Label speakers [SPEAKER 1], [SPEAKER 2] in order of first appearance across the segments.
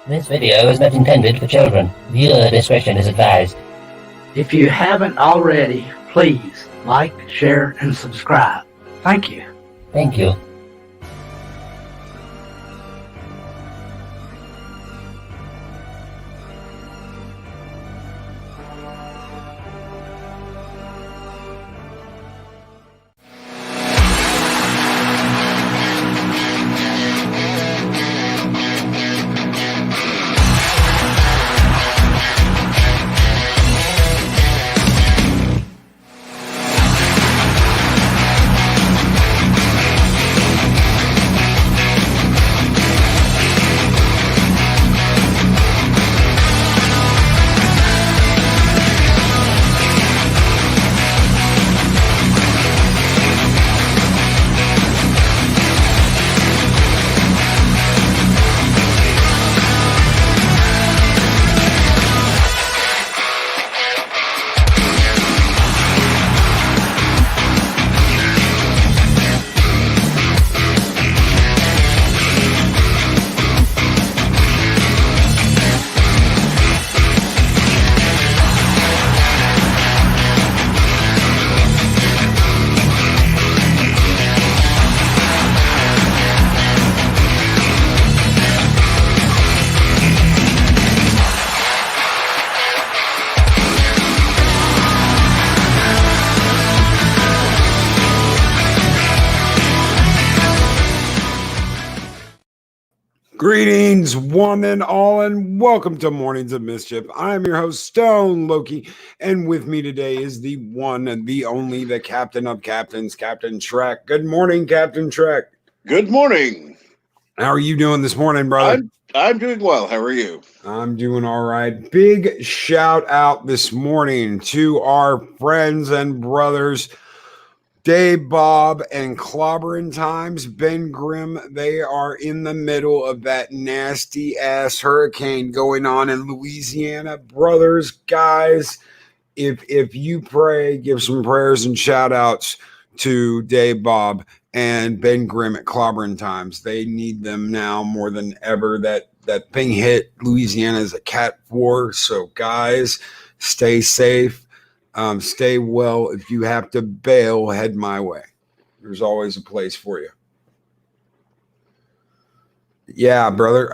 [SPEAKER 1] This video is not intended for children. Viewer discretion is advised.
[SPEAKER 2] If you haven't already, please like, share, and subscribe. Thank you.
[SPEAKER 1] Thank you.
[SPEAKER 3] Greetings, one and all, and welcome to Mornings of Mischief. I'm your host, Stone Loki, and with me today is the one and the only, the captain of captains, Captain Trek. Good morning, Captain Trek.
[SPEAKER 4] Good morning.
[SPEAKER 3] How are you doing this morning, brother?
[SPEAKER 4] I'm doing well. How are you?
[SPEAKER 3] I'm doing all right. Big shout out this morning to our friends and brothers, Dave, Bob, and Clobbering Times, Ben Grimm. They are in the middle of that nasty ass hurricane going on in Louisiana. Brothers, guys, if you pray, give some prayers and shout outs to Dave, Bob, and Ben Grimm at Clobbering Times. They need them now more than ever. That thing hit Louisiana as a Cat 4. So guys, stay safe. Stay well. If you have to bail, head my way. There's always a place for you. Yeah, brother.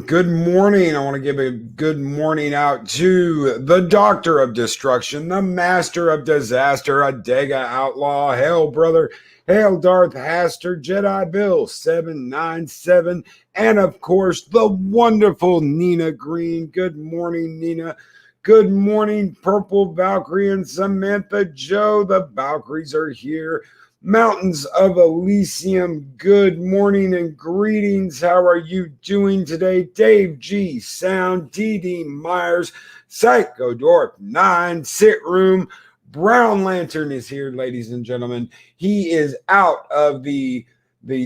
[SPEAKER 3] Good morning. I want to give a good morning out to the Doctor of Destruction, the Master of Disaster, a Dega Outlaw. Hail, brother. Hail, Darth Haster, Jedi Bill 797, and of course, the wonderful Nina Green. Good morning, Nina. Good morning, Purple Valkyrie and Samantha Joe. The Valkyries are here. Mountains of Elysium, good morning and greetings. How are you doing today? Dave G. Sound, D.D. Myers, Psycho Dwarf 9, Sit Room. Brown Lantern is here, ladies and gentlemen. He is out of the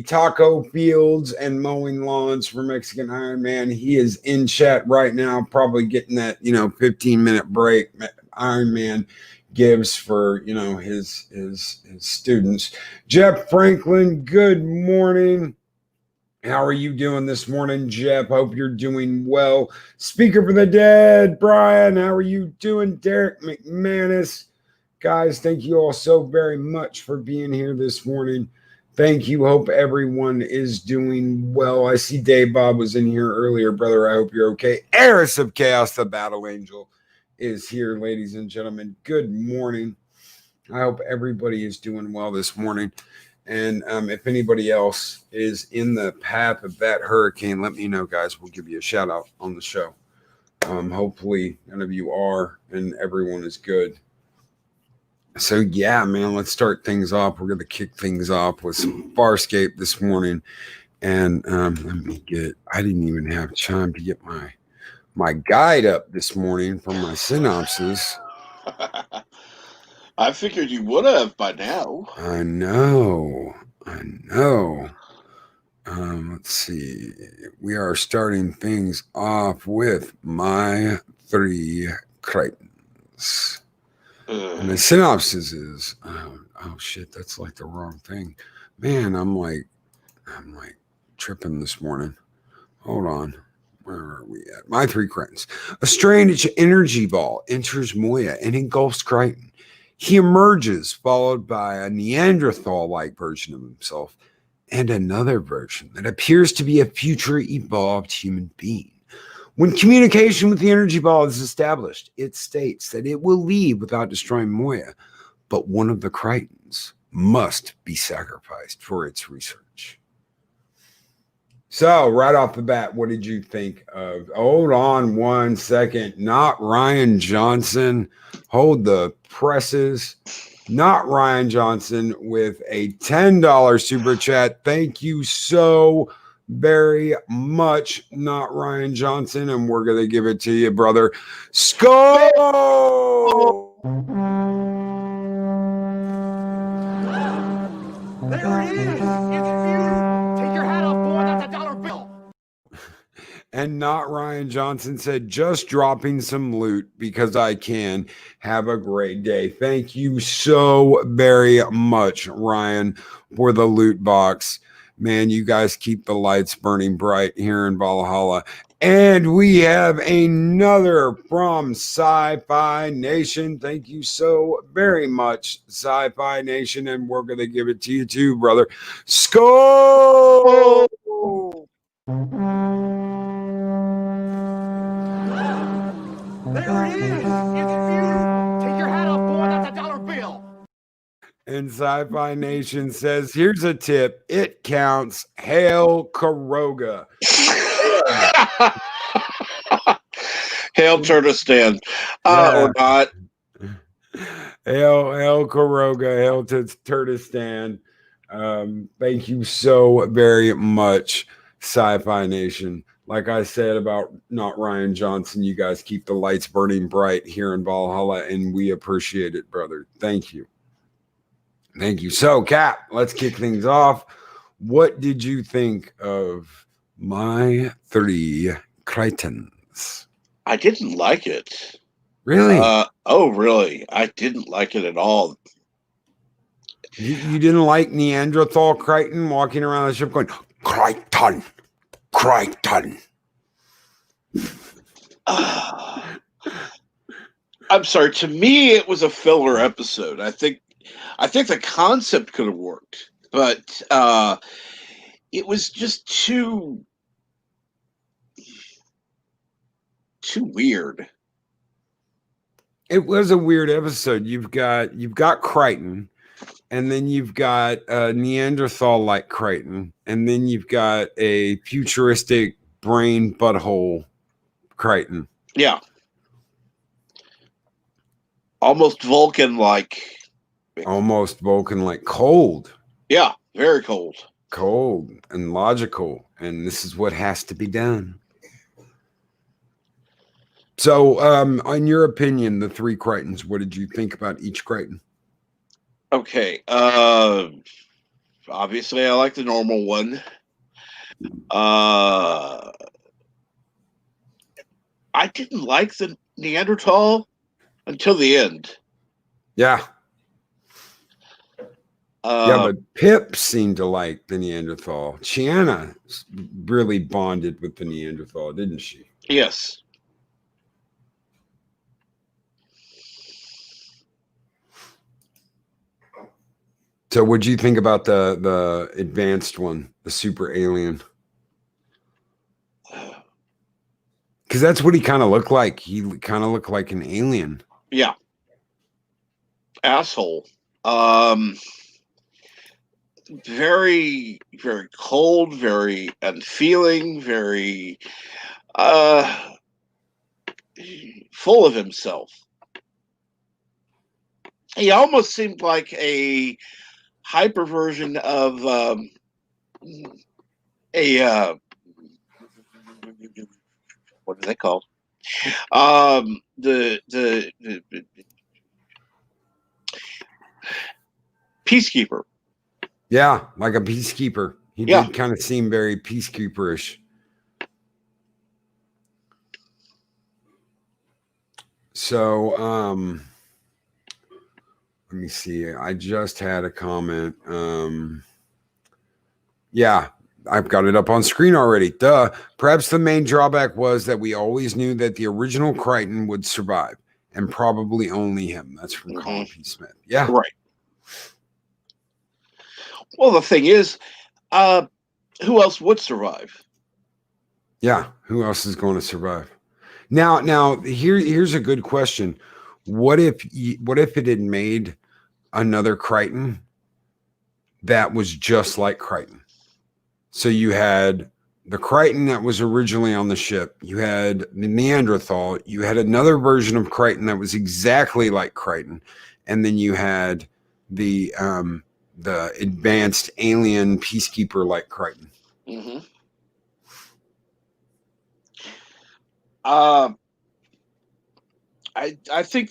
[SPEAKER 3] taco fields and mowing lawns for Mexican Iron Man. He is in chat right now, probably getting that 15-minute break Iron Man gives for his students. Jeff Franklin, good morning. How are you doing this morning, Jeff? Hope you're doing well. Speaker for the Dead, Brian, how are you doing? Derek McManus. Guys, thank you all so very much for being here this morning. Thank you. Hope everyone is doing well. I see Dave Bob was in here earlier, brother. I hope you're okay. Eris of Chaos, the Battle Angel, is here, ladies and gentlemen. Good morning. I hope everybody is doing well this morning. And if anybody else is in the path of that hurricane, let me know, guys. We'll give you a shout out on the show. Hopefully none of you are and everyone is good. So, yeah, man, let's start things off. We're going to kick things off with some Farscape this morning. And I didn't even have time to get my guide up this morning for my synopsis.
[SPEAKER 4] I figured you would have by now.
[SPEAKER 3] I know. Let's see. We are starting things off with my 3 Crichtons. And the synopsis is, oh shit, that's like the wrong thing. Man, I'm like tripping this morning. Hold on. where are we at? My three Crichtons. A strange energy ball enters Moya and engulfs Crichton. He emerges, followed by a Neanderthal-like version of himself and another version that appears to be a future evolved human being. When communication with the energy ball is established, it states that it will leave without destroying Moya, but one of the Crichtons must be sacrificed for its research. So, right off the bat, what did you think of? Hold on 1 second. Not Ryan Johnson. Hold the presses. Not Ryan Johnson with a $10 super chat. Thank you so very much. Not Ryan Johnson. And we're going to give it to you, brother. Skull!
[SPEAKER 5] There it is! It's beautiful! Take your hat off, boy. That's a dollar bill.
[SPEAKER 3] And Not Ryan Johnson said, just dropping some loot because I can. Have a great day. Thank you so very much, Ryan, for the loot box. Man, you guys keep the lights burning bright here in Valhalla. And we have another from Sci-Fi Nation. Thank you so very much, Sci-Fi Nation. And we're going to give it to you too, brother. Skull!
[SPEAKER 5] There it is! It's beautiful! Take your hat off, boy. That's a dollar bill.
[SPEAKER 3] And Sci-Fi Nation says, here's a tip. It counts. Hail Karoga.
[SPEAKER 4] Hail Turtistan. Or not.
[SPEAKER 3] Hail Karoga. Hail to Turtistan. Thank you so very much, Sci-Fi Nation. Like I said about Not Ryan Johnson, you guys keep the lights burning bright here in Valhalla, and we appreciate it, brother. Thank you. Thank you. So, Cap, let's kick things off. What did you think of my three Crichtons?
[SPEAKER 4] I didn't like it.
[SPEAKER 3] Really?
[SPEAKER 4] Really? I didn't like it at all.
[SPEAKER 3] You didn't like Neanderthal Crichton walking around the ship going, Crichton, Crichton.
[SPEAKER 4] I'm sorry. To me, it was a filler episode. I think the concept could have worked, but it was just too weird.
[SPEAKER 3] It was a weird episode. You've got Crichton, and then you've got a Neanderthal-like Crichton, and then you've got a futuristic brain butthole Crichton.
[SPEAKER 4] Yeah. Almost Vulcan-like.
[SPEAKER 3] Almost Vulcan-like. Cold.
[SPEAKER 4] Yeah, very cold.
[SPEAKER 3] Cold and logical, and this is what has to be done. So, in your opinion, the three Crichtons, what did you think about each Crichton?
[SPEAKER 4] Okay. Obviously, I like the normal one. I didn't like the Neanderthal until the end.
[SPEAKER 3] Yeah. But Pip seemed to like the Neanderthal. Chiana really bonded with the Neanderthal, didn't she?
[SPEAKER 4] Yes.
[SPEAKER 3] So what do you think about the advanced one, the super alien? Because that's what he kind of looked like. He kind of looked like an alien.
[SPEAKER 4] Yeah. Asshole. Very, very cold, very unfeeling, very full of himself. He almost seemed like a hyper version of what are they called? The Peacekeeper.
[SPEAKER 3] Yeah, like a peacekeeper. He did kind of seem very peacekeeperish. So, let me see. I just had a comment. Yeah, I've got it up on screen already. Duh. Perhaps the main drawback was that we always knew that the original Crichton would survive, and probably only him. That's from Colin P. Smith. Yeah.
[SPEAKER 4] Right. Well, the thing is, who else would survive?
[SPEAKER 3] Yeah. Who else is going to survive? Now here's a good question. What if it had made another Crichton that was just like Crichton? So you had the Crichton that was originally on the ship. You had the Neanderthal. You had another version of Crichton that was exactly like Crichton, and then you had the advanced alien peacekeeper like Crichton.
[SPEAKER 4] Mm-hmm. I think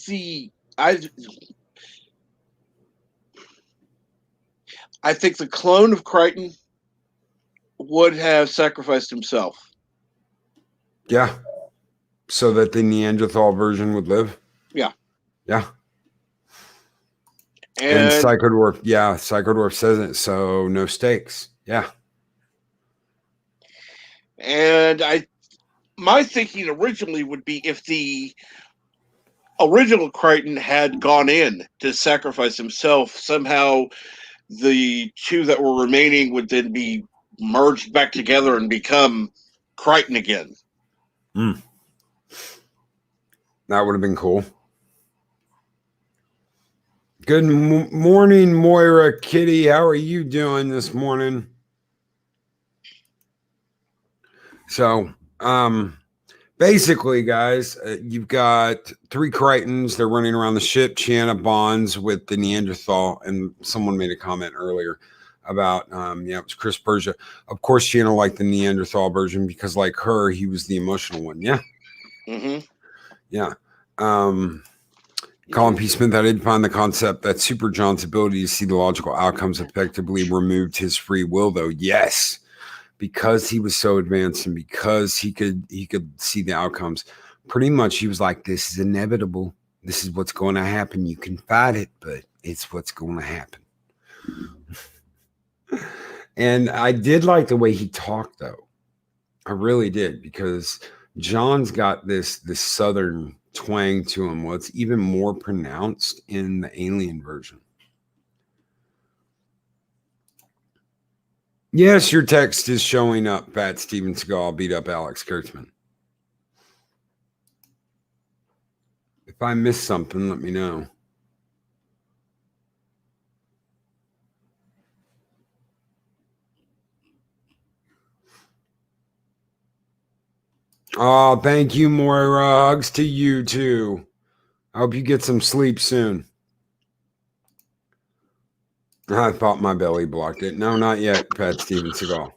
[SPEAKER 4] I think the clone of Crichton would have sacrificed himself.
[SPEAKER 3] Yeah. So that the Neanderthal version would live.
[SPEAKER 4] Yeah.
[SPEAKER 3] Yeah.
[SPEAKER 4] And
[SPEAKER 3] Psychodwarf says it. So no stakes. Yeah.
[SPEAKER 4] And my thinking originally would be if the original Crichton had gone in to sacrifice himself, somehow the two that were remaining would then be merged back together and become Crichton again.
[SPEAKER 3] That would have been cool. Good morning, Moira Kitty. How are you doing this morning? So, basically, guys, you've got 3 Crichtons. They're running around the ship. Chiana bonds with the Neanderthal, and someone made a comment earlier about, it was Chris Persia. Of course, Chiana liked the Neanderthal version because, like her, he was the emotional one. Yeah.
[SPEAKER 4] Mm-hmm.
[SPEAKER 3] Yeah. Colin P. Smith, I did find the concept that Super John's ability to see the logical outcomes effectively removed his free will, though. Yes, because he was so advanced and because he could see the outcomes. Pretty much, he was like, "This is inevitable. This is what's going to happen. You can fight it, but it's what's going to happen." And I did like the way he talked, though. I really did, because John's got this southern twang to him. Well, it's even more pronounced in the alien version. Yes, your text is showing up. Pat Steven Seagal beat up Alex Kurtzman. If I missed something, let me know. Oh, thank you, Moira. Hugs to you, too. I hope you get some sleep soon. I thought my belly blocked it. No, not yet, Pat Steven Seagal.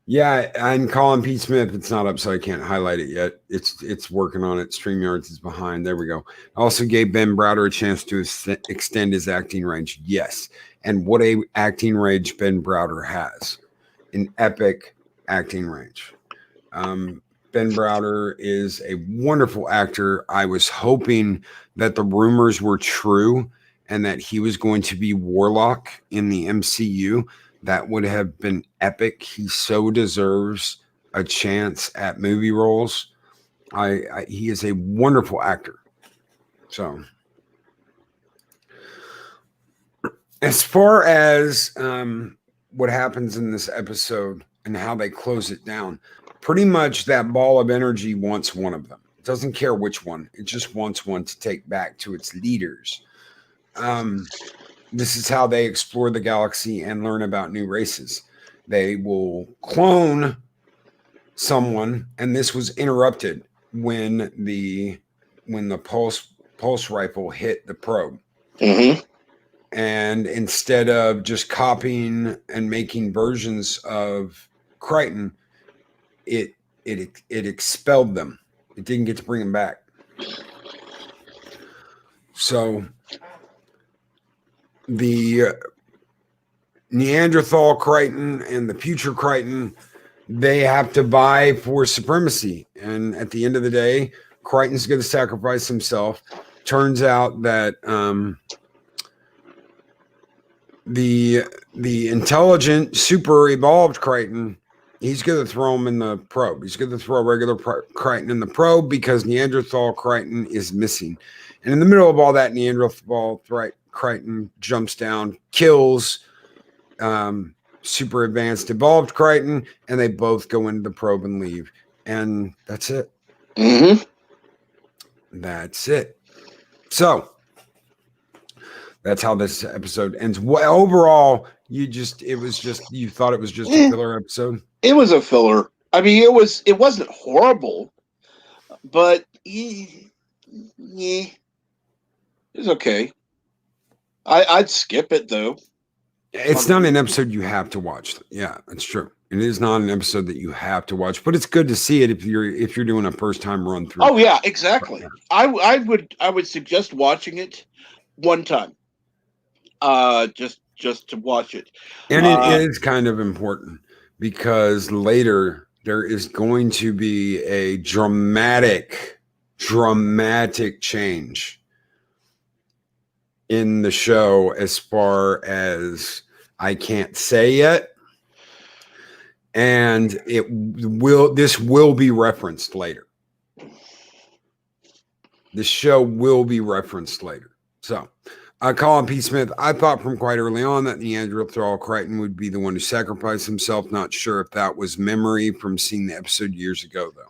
[SPEAKER 3] Yeah, and Colin P. Smith, it's not up, so I can't highlight it yet. It's working on it. StreamYards is behind. There we go. Also gave Ben Browder a chance to extend his acting range. Yes. And what a acting range Ben Browder has. An epic acting range. Ben Browder is a wonderful actor. I was hoping that the rumors were true and that he was going to be Warlock in the MCU. That would have been epic. He so deserves a chance at movie roles. He is a wonderful actor. So, as far as what happens in this episode and how they close it down, pretty much that ball of energy wants one of them. It doesn't care which one. It just wants one to take back to its leaders. This is how they explore the galaxy and learn about new races. They will clone someone, and this was interrupted when the pulse rifle hit the probe.
[SPEAKER 4] Mm-hmm.
[SPEAKER 3] And instead of just copying and making versions of Crichton, it expelled them. It didn't get to bring them back. So the Neanderthal Crichton and the future Crichton, they have to vie for supremacy. And at the end of the day, Crichton's going to sacrifice himself. Turns out that the intelligent, super evolved Crichton, he's going to throw him in the probe. He's going to throw a regular Crichton in the probe because Neanderthal Crichton is missing. And in the middle of all that, Neanderthal Crichton jumps down, kills super advanced evolved Crichton, and they both go into the probe and leave. And that's it.
[SPEAKER 4] Mm-hmm.
[SPEAKER 3] That's it. So that's how this episode ends. Well, overall, you thought it was just a filler episode?
[SPEAKER 4] It was a filler. I mean, it wasn't horrible, but yeah, it was okay. I'd skip it though.
[SPEAKER 3] It's not an episode you have to watch. Yeah, that's true. It is not an episode that you have to watch, but it's good to see it if you're doing a first time run through.
[SPEAKER 4] Oh yeah, exactly. I would suggest watching it one time. Just to watch it.
[SPEAKER 3] And it is kind of important because later there is going to be a dramatic change in the show as far as I can't say yet. And this will be referenced later. The show will be referenced later. So, Colin P. Smith, I thought from quite early on that Neanderthal Crichton would be the one who sacrificed himself. Not sure if that was memory from seeing the episode years ago, though.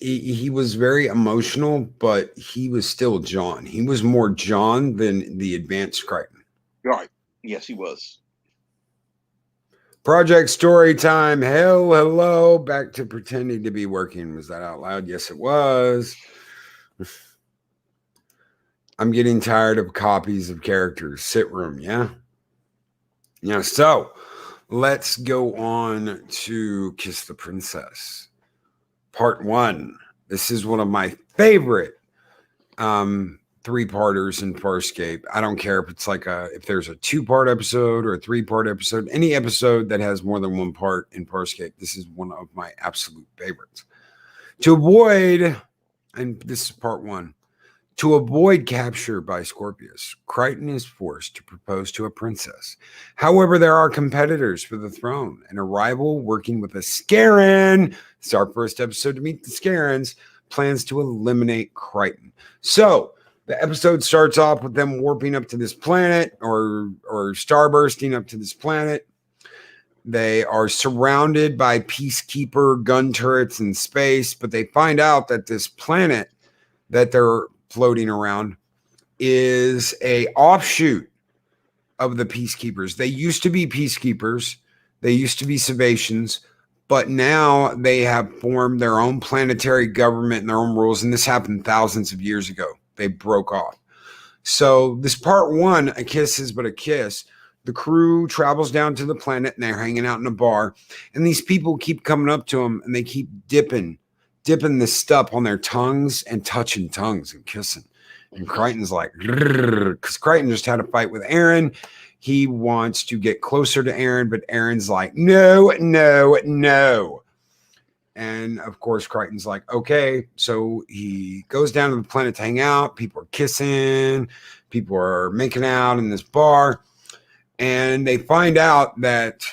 [SPEAKER 3] He was very emotional, but he was still John. He was more John than the advanced Crichton.
[SPEAKER 4] Right. Yes, he was.
[SPEAKER 3] Project story time. Hello. Back to pretending to be working. Was that out loud? Yes, it was. I'm getting tired of copies of characters. Sit room, yeah? Yeah, so let's go on to Kiss the Princess. Part 1. This is one of my favorite three-parters in Farscape. I don't care if it's if there's a 2-part episode or a 3-part episode. Any episode that has more than 1 part in Farscape, this is one of my absolute favorites. To avoid, and this is part 1, to avoid capture by Scorpius, Crichton is forced to propose to a princess. However, there are competitors for the throne, and a rival working with a Scaran, it's our first episode to meet the Scarans, plans to eliminate Crichton. So, the episode starts off with them warping up to this planet, or starbursting up to this planet. They are surrounded by peacekeeper gun turrets in space, but they find out that this planet that they're floating around is a offshoot of the peacekeepers. They used to be peacekeepers. They used to be Sevations, but now they have formed their own planetary government and their own rules. And this happened thousands of years ago. They broke off. So this part 1, A Kiss Is But a Kiss, the crew travels down to the planet and they're hanging out in a bar. And these people keep coming up to them and they keep dipping the stuff on their tongues and touching tongues and kissing. And Crichton's like, because Crichton just had a fight with Aaron. He wants to get closer to Aaron, but Aaron's like, no. And of course, Crichton's like, okay. So he goes down to the planet to hang out. People are kissing. People are making out in this bar. And they find out that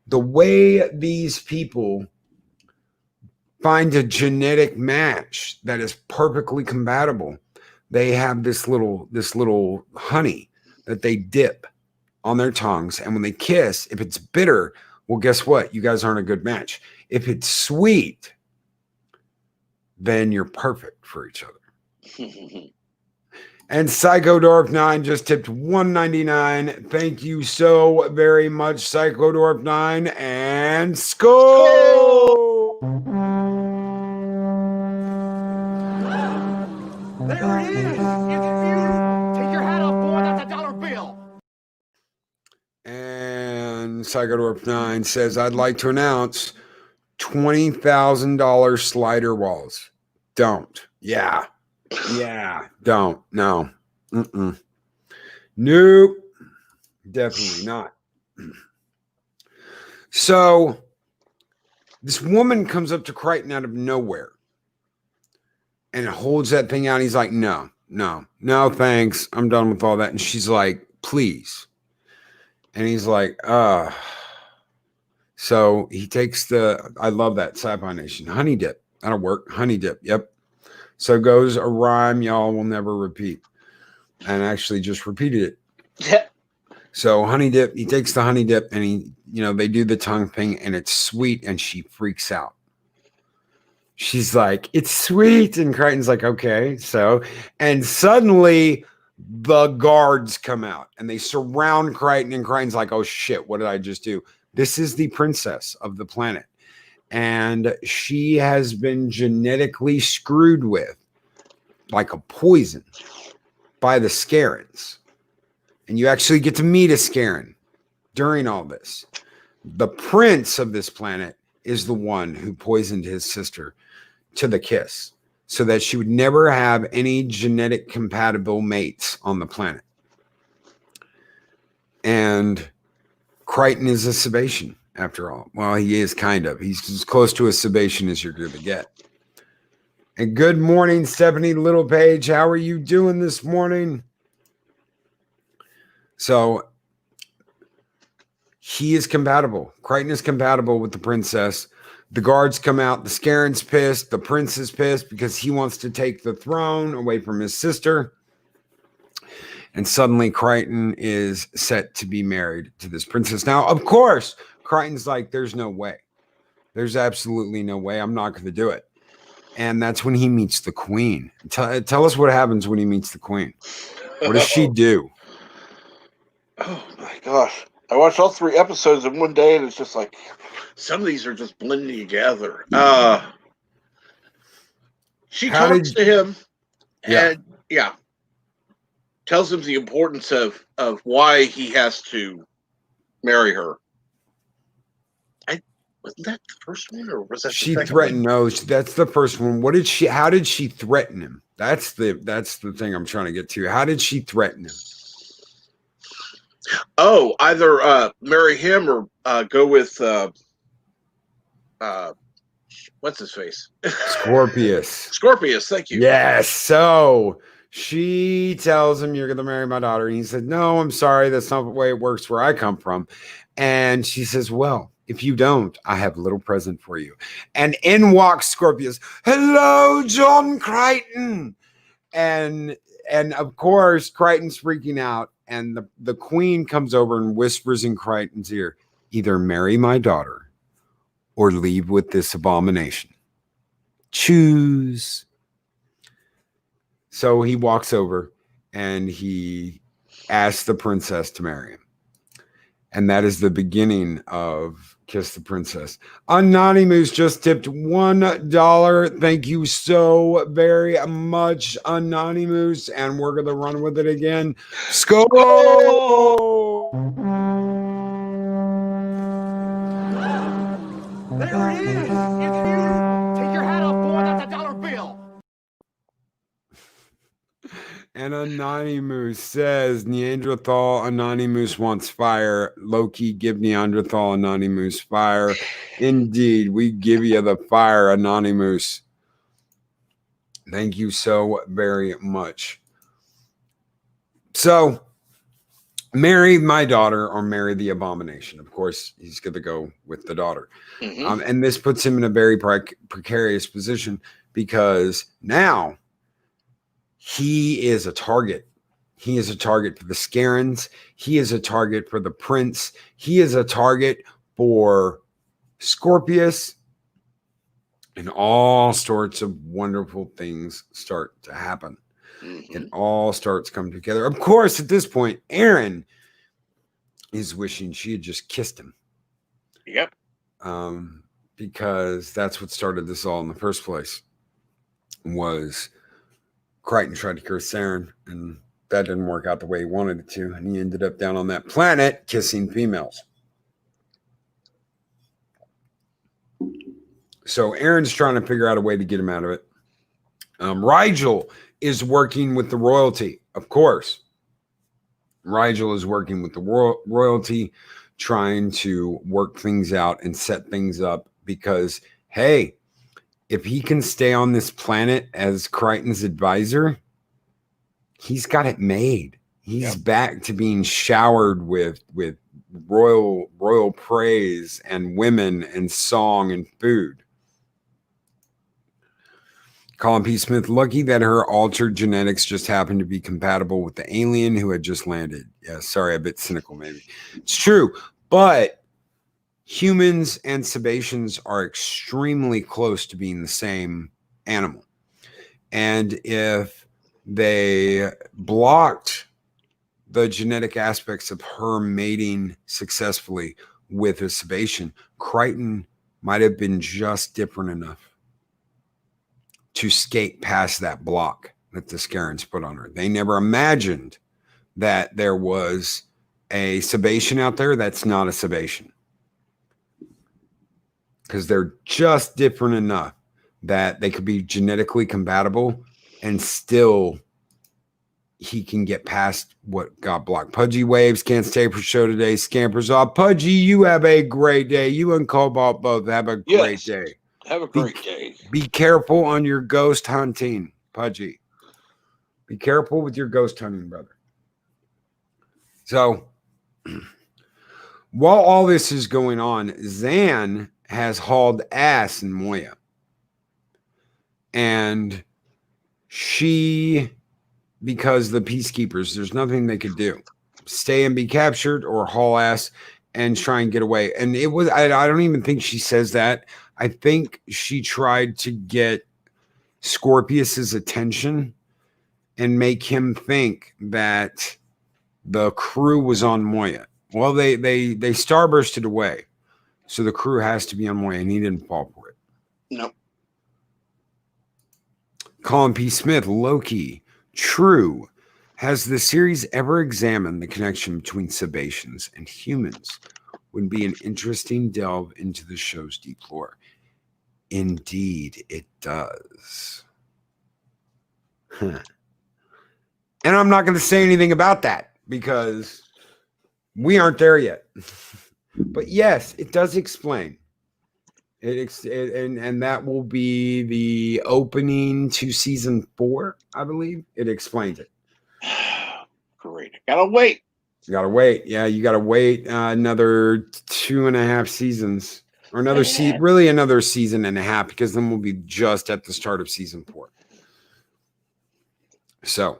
[SPEAKER 3] the way these people find a genetic match that is perfectly compatible, they have this little honey that they dip on their tongues, and when they kiss, if it's bitter, well, guess what? You guys aren't a good match. If it's sweet, then you're perfect for each other. And Psychodorf 9 just tipped $1.99. Thank you so very much, Psychodorf 9, and score!
[SPEAKER 5] There it is! Take your hat off, boy. That's a dollar bill.
[SPEAKER 3] And Psychodorf 9 says, I'd like to announce $20,000 slider walls. Don't. Yeah. Don't. No. Nope. Definitely not. So this woman comes up to Crichton out of nowhere and holds that thing out. He's like, no, no, thanks. I'm done with all that. And she's like, please. And he's like, So he takes I love that sci-fi nation. Honey dip. That'll work. Honey dip. Yep. So goes a rhyme y'all will never repeat. And actually just repeated it.
[SPEAKER 4] Yeah.
[SPEAKER 3] So honey dip, he takes the honey dip and they do the tongue thing and it's sweet and she freaks out. She's like, it's sweet. And Crichton's like, okay. So, and suddenly the guards come out and they surround Crichton and Crichton's like, oh shit, what did I just do? This is the princess of the planet. And she has been genetically screwed with like a poison by the Scarens. And you actually get to meet a Scaren during all this. The prince of this planet is the one who poisoned his sister to the kiss so that she would never have any genetic compatible mates on the planet. And Crichton is a Sebacean after all. Well, he is kind of. He's as close to a Sebacean as you're going to get. And good morning, Stephanie Littlepage. How are you doing this morning? So he is compatible. Crichton is compatible with the princess. The guards come out. The Scaren's pissed. The prince is pissed because he wants to take the throne away from his sister. And suddenly Crichton is set to be married to this princess. Now, of course, Crichton's like, there's no way. There's absolutely no way. I'm not going to do it. And that's when he meets the queen. Tell us what happens when he meets the queen. What does she do?
[SPEAKER 4] Oh my gosh. I watched all 3 episodes in one day and it's just like some of these are just blending together. She talks to him and tells him the importance of why he has to marry her. Wasn't that the first one, or was that
[SPEAKER 3] she threatened? No, that's the first one. How did she threaten him? That's the thing I'm trying to get to. How did she threaten him?
[SPEAKER 4] Oh, either marry him or go with what's his face?
[SPEAKER 3] Scorpius.
[SPEAKER 4] Scorpius, thank you.
[SPEAKER 3] Yes. So she tells him, you're going to marry my daughter. And he said, no, I'm sorry. That's not the way it works where I come from. And she says, well, if you don't, I have a little present for you. And in walks Scorpius. Hello, John Crichton. And of course, Crichton's freaking out. And the queen comes over and whispers in Crichton's ear, either marry my daughter or leave with this abomination. Choose. So he walks over and he asks the princess to marry him. And that is the beginning of Kiss the Princess. Anonymous just tipped $1. Thank you so very much, Anonymous. And we're going to run with it again. Score!
[SPEAKER 5] There it is! It's you! Take your hat off, boy, that's a dollar bill!
[SPEAKER 3] And Anonymous says, Neanderthal, Anonymous wants fire. Loki, give Neanderthal, Anonymous fire. Indeed, we give you the fire, Anonymous. Thank you so very much. So, marry my daughter or marry the abomination. Of course, he's going to go with the daughter. Mm-hmm. And this puts him in a very precarious position because now he is a target. He is a target for the Scarens. He is a target for the prince. He is a target for Scorpius. And all sorts of wonderful things start to happen. Mm-hmm. It all starts coming together. Of course, at this point, Aaron is wishing she had just kissed him.
[SPEAKER 4] Yep.
[SPEAKER 3] Because that's what started this all in the first place. Was Crichton tried to curse Aaron, and that didn't work out the way he wanted it to, and he ended up down on that planet kissing females. So Aaron's trying to figure out a way to get him out of it. Rigel is working with the royalty, of course. Rigel is working with the royalty, trying to work things out and set things up because, hey, if he can stay on this planet as Crichton's advisor, He's got it made. He's back to being showered with royal praise and women and song and food. Colin P. Smith, lucky that her altered genetics just happened to be compatible with the alien who had just landed. Yeah, sorry, a bit cynical maybe. It's true, but humans and Sebaceans are extremely close to being the same animal. And if they blocked the genetic aspects of her mating successfully with a Sebacean, Crichton might have been just different enough to skate past that block that the Scarans put on her. They never imagined that there was a Sebacean out there that's not a Sebacean, because they're just different enough that they could be genetically compatible and still he can get past what got blocked. Pudgy Waves can't stay for show today. Scampers off. Pudgy, you have a great day. You and Cobalt both have a great day.
[SPEAKER 4] Have a great day.
[SPEAKER 3] Be careful on your ghost hunting, Pudgy. Be careful with your ghost hunting, brother. So, while all this is going on, Zan has hauled ass in Moya. And she, because the peacekeepers, there's nothing they could do. Stay and be captured or haul ass and try and get away. And it was, I don't even think she says that. I think she tried to get Scorpius's attention and make him think that the crew was on Moya. Well, they starbursted away. So the crew has to be on Moya, and he didn't fall for it.
[SPEAKER 4] No.
[SPEAKER 3] Colin P. Smith, Loki. True. Has the series ever examined the connection between Sebaceans and humans? Would be an interesting delve into the show's deep lore. Indeed, it does. Huh. And I'm not going to say anything about that because we aren't there yet. But yes, it does explain. And that will be the opening to season 4, I believe. It explains it.
[SPEAKER 4] Great. Gotta wait.
[SPEAKER 3] You gotta wait. Yeah, you gotta wait another 2.5 seasons. Or another really another season and a half, because then we'll be just at the start of season 4. So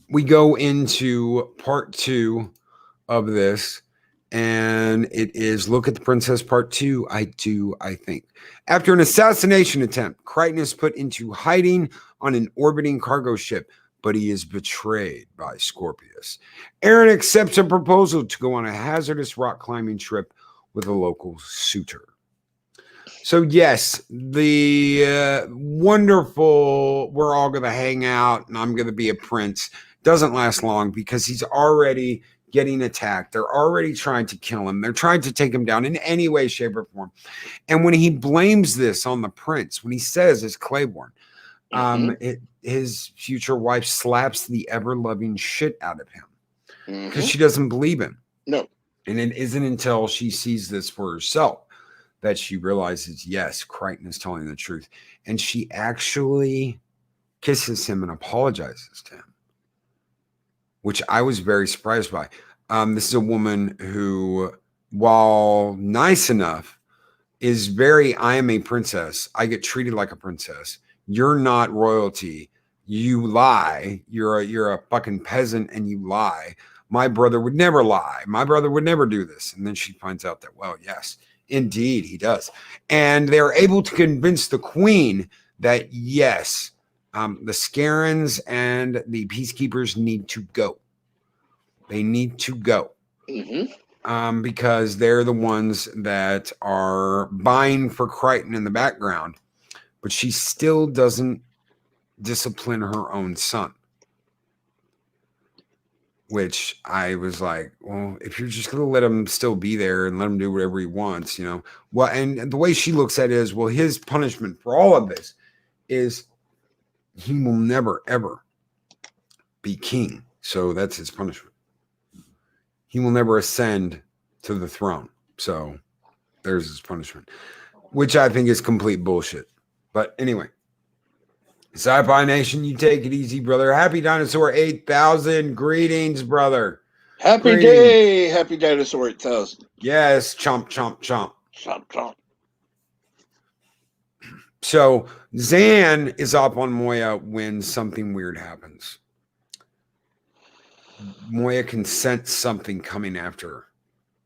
[SPEAKER 3] we go into part 2 of this. And it is Look at the Princess Part 2. I think. After an assassination attempt, Crichton is put into hiding on an orbiting cargo ship, but he is betrayed by Scorpius. Aaron accepts a proposal to go on a hazardous rock climbing trip with a local suitor. So yes, the wonderful, we're all going to hang out and I'm going to be a prince doesn't last long, because he's already getting attacked. They're already trying to kill him. They're trying to take him down in any way, shape, or form. And when he blames this on the prince, when he says it's Claiborne, his future wife slaps the ever-loving shit out of him because she doesn't believe him.
[SPEAKER 4] No.
[SPEAKER 3] And it isn't until she sees this for herself that she realizes, yes, Crichton is telling the truth. And she actually kisses him and apologizes to him, which I was very surprised by. This is a woman who, while nice enough, is very, I am a princess. I get treated like a princess. You're not royalty. You lie. You're a fucking peasant and you lie. My brother would never lie. My brother would never do this. And then she finds out that, well, yes, indeed, he does. And they're able to convince the queen that, yes, the Scarans and the peacekeepers need to go. They need to go. Because they're the ones that are buying for Crichton in the background. But she still doesn't discipline her own son. Which I was like, well, if you're just going to let him still be there and let him do whatever he wants, you know. Well, and the way she looks at it is, well, his punishment for all of this is he will never, ever be king. So that's his punishment. He will never ascend to the throne. So there's his punishment, which I think is complete bullshit. But anyway, Sci-Fi Nation, you take it easy, brother. Happy Dinosaur 8000. Greetings, brother.
[SPEAKER 4] Happy
[SPEAKER 3] Greetings.
[SPEAKER 4] day, happy dinosaur 8000.
[SPEAKER 3] Yes, chomp, chomp, chomp.
[SPEAKER 4] Chomp, chomp.
[SPEAKER 3] So Zan is up on Moya when something weird happens. Moya can sense something coming after her.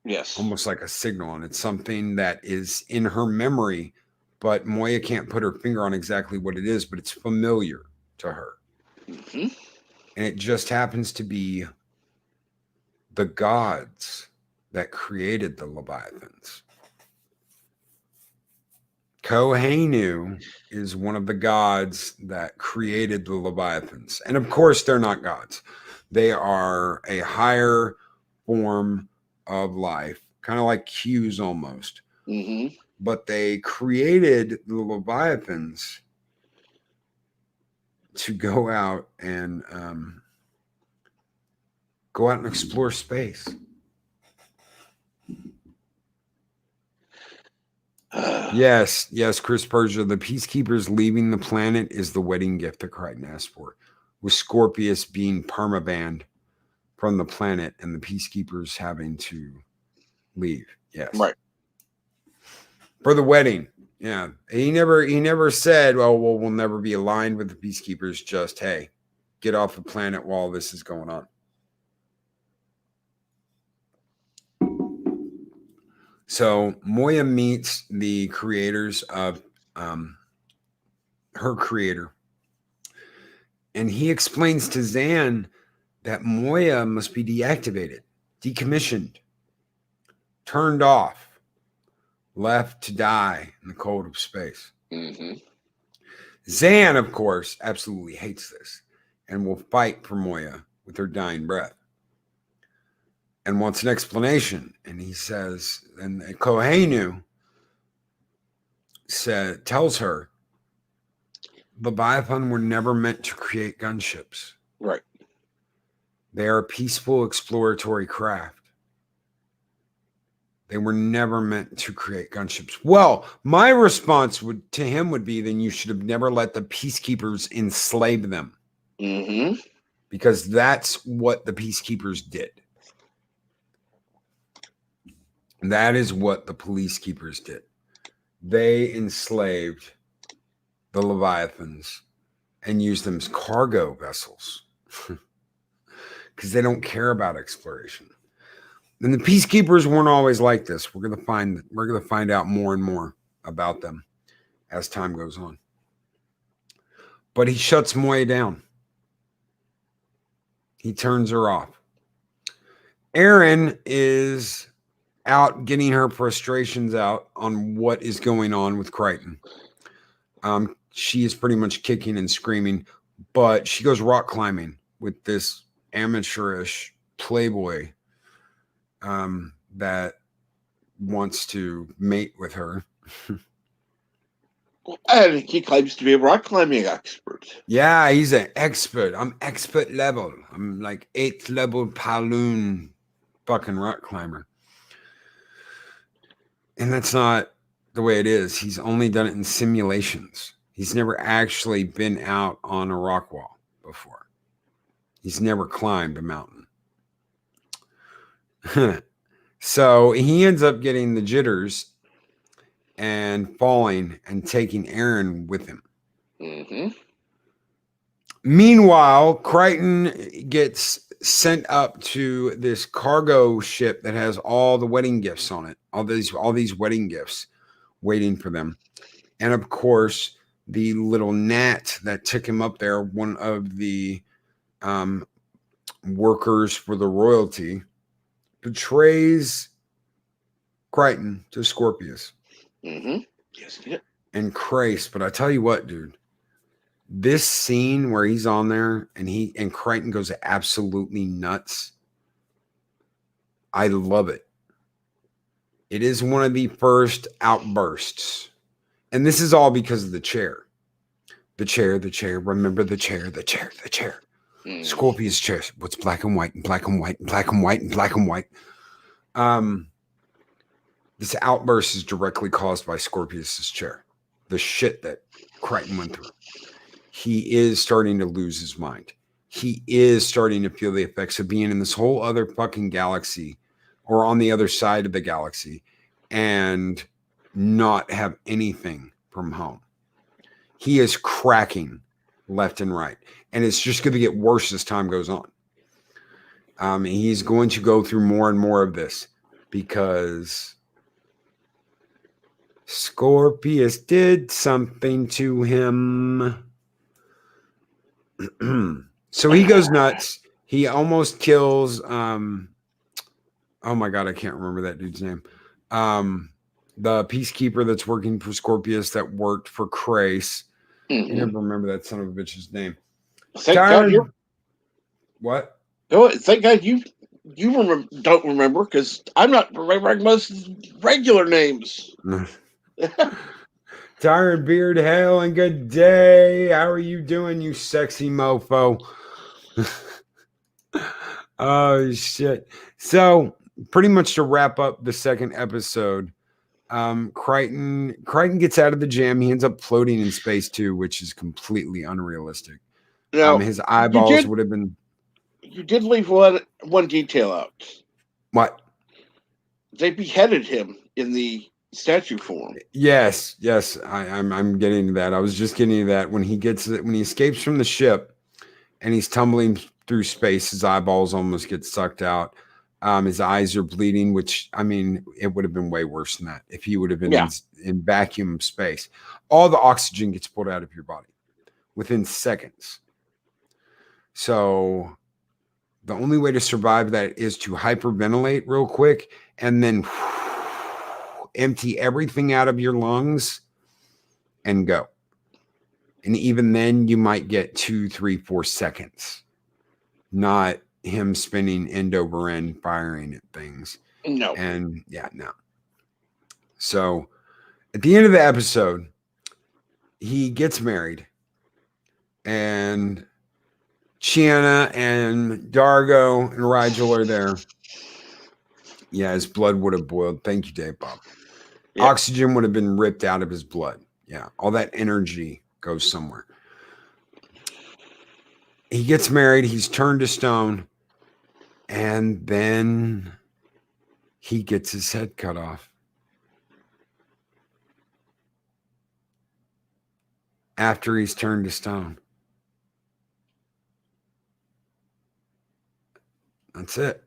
[SPEAKER 4] Yes.
[SPEAKER 3] Almost like a signal, and it's something that is in her memory, but Moya can't put her finger on exactly what it is, but it's familiar to her.
[SPEAKER 4] Mm-hmm.
[SPEAKER 3] And it just happens to be the gods that created the Leviathans. Kohainu is one of the gods that created the Leviathans. And of course, they're not gods. They are a higher form of life, kind of like Qs almost.
[SPEAKER 4] Mm-hmm.
[SPEAKER 3] But they created the Leviathans to go out and explore space. Yes, Chris Persia. The Peacekeepers leaving the planet is the wedding gift that Crichton asked for, with Scorpius being permabanned from the planet and the Peacekeepers having to leave. Yes.
[SPEAKER 4] Right.
[SPEAKER 3] For the wedding. Yeah. He never said, well, we'll never be aligned with the Peacekeepers. Just, hey, get off the planet while this is going on. So Moya meets the creators of her creator. And he explains to Zan that Moya must be deactivated, decommissioned, turned off, left to die in the cold of space.
[SPEAKER 4] Mm-hmm.
[SPEAKER 3] Zan, of course, absolutely hates this and will fight for Moya with her dying breath and wants an explanation. And he says, and Kohainu tells her, Leviathan were never meant to create gunships.
[SPEAKER 4] Right.
[SPEAKER 3] They are a peaceful exploratory craft. They were never meant to create gunships. Well, my response to him would be, then you should have never let the Peacekeepers enslave them.
[SPEAKER 4] Mm-hmm.
[SPEAKER 3] Because that's what the Peacekeepers did. That is what the police keepers did. They enslaved the Leviathans and used them as cargo vessels because they don't care about exploration. And the peacekeepers weren't always like this. We're gonna find out more and more about them as time goes on. But he shuts Moya down. He turns her off. Erin is out getting her frustrations out on what is going on with Crichton. She is pretty much kicking and screaming, but she goes rock climbing with this amateurish playboy that wants to mate with her.
[SPEAKER 4] And he claims to be a rock climbing expert.
[SPEAKER 3] Yeah, he's an expert. I'm expert level. I'm like 8th level Paloon fucking rock climber. And that's not the way it is. He's only done it in simulations. He's never actually been out on a rock wall before. He's never climbed a mountain. So he ends up getting the jitters and falling and taking Erin with him.
[SPEAKER 4] Mm-hmm.
[SPEAKER 3] Meanwhile, Crichton gets sent up to this cargo ship that has all the wedding gifts on it, all these wedding gifts waiting for them. And of course, the little gnat that took him up there, one of the workers for the royalty, betrays Crichton to Scorpius.
[SPEAKER 4] Mm-hmm. Yes, he did.
[SPEAKER 3] And Christ, but I tell you what, dude, this scene where he's on there and Crichton goes absolutely nuts. I love it. It is one of the first outbursts. And this is all because of the chair. The chair. Remember the chair. Mm. Scorpius chair. What's black and white and black and white and black and white and black and white. This outburst is directly caused by Scorpius's chair. The shit that Crichton went through. he is starting to lose his mind. He is starting to feel the effects of being in this whole other fucking galaxy or on the other side of the galaxy and not have anything from home. He is cracking left and right. And it's just going to get worse as time goes on. He's going to go through more and more of this because Scorpius did something to him. So he goes nuts. He almost kills oh my god, I can't remember that dude's name. The peacekeeper that's working for Scorpius that worked for Crace. I never remember that son of a bitch's name.
[SPEAKER 4] Thank God you're...
[SPEAKER 3] What?
[SPEAKER 4] Oh, thank God you don't remember, because I'm not remembering most regular names.
[SPEAKER 3] Tired Beard, hail and good day. How are you doing, you sexy mofo? Oh, shit. So, pretty much to wrap up the second episode, Crichton gets out of the jam. He ends up floating in space too, which is completely unrealistic.
[SPEAKER 4] Now,
[SPEAKER 3] his eyeballs would have been...
[SPEAKER 4] You did leave one detail out.
[SPEAKER 3] What?
[SPEAKER 4] They beheaded him in the statue form.
[SPEAKER 3] Yes. I'm getting to that. I was just getting to that. When he escapes from the ship and he's tumbling through space, his eyeballs almost get sucked out. His eyes are bleeding, which, I mean, it would have been way worse than that if he would have been in vacuum space. All the oxygen gets pulled out of your body within seconds. So the only way to survive that is to hyperventilate real quick and then empty everything out of your lungs and go. And even then, you might get 2, 3, 4 seconds. Not him spinning end over end, firing at things.
[SPEAKER 4] No.
[SPEAKER 3] And no. So at the end of the episode, he gets married. And Chiana and Dargo and Rigel are there. Yeah, his blood would have boiled. Thank you, Dave Bob. Yeah. Oxygen would have been ripped out of his blood. Yeah, all that energy goes somewhere. He gets married. He's turned to stone. And then he gets his head cut off. After he's turned to stone. That's it.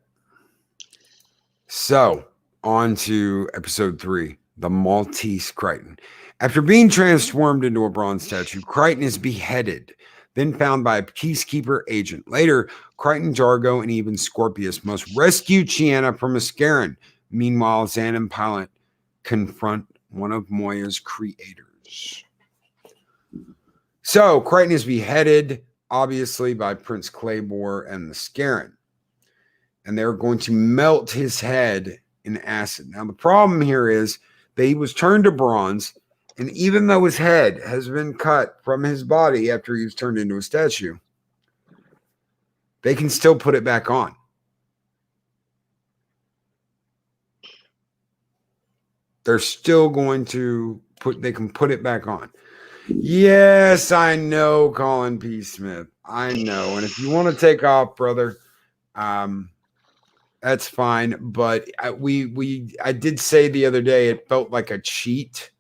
[SPEAKER 3] So, on to episode 3, the Maltese Crichton. After being transformed into a bronze statue, Crichton is beheaded, then found by a peacekeeper agent. Later, Crichton, Dargo, and even Scorpius must rescue Chiana from Mascaran. Meanwhile, Zan and Pilot confront one of Moya's creators. So, Crichton is beheaded, obviously, by Prince Claybor and the Scaran. And they're going to melt his head in acid. Now, the problem here is that he was turned to bronze, and even though his head has been cut from his body after he was turned into a statue, they can still put it back on. They're still going to they can put it back on. Yes, I know, Colin P. Smith. I know. And if you want to take off, brother, that's fine. But I did say the other day it felt like a cheat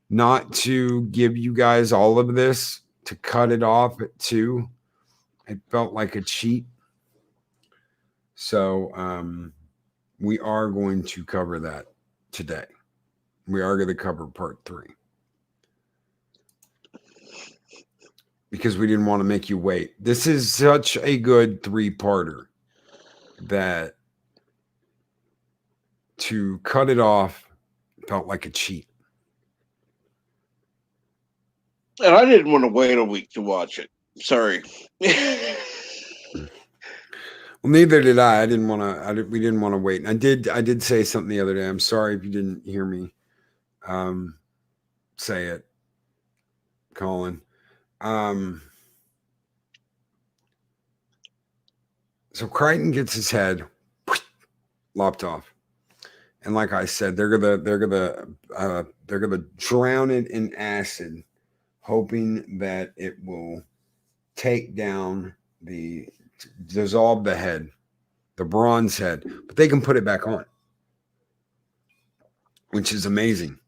[SPEAKER 3] not to give you guys all of this, to cut it off at 2. It felt like a cheat. So we are going to cover that today. We are going to cover part 3. Because we didn't want to make you wait. This is such a good 3-parter that to cut it off felt like a cheat.
[SPEAKER 4] And I didn't want to wait a week to watch it. Sorry.
[SPEAKER 3] Well, neither did I. We didn't want to wait. And I did say something the other day. I'm sorry if you didn't hear me say it, Colin. So Crichton gets his head lopped off, and like I said, they're gonna drown it in acid, hoping that it will take down dissolve the head, the bronze head, but they can put it back on, which is amazing.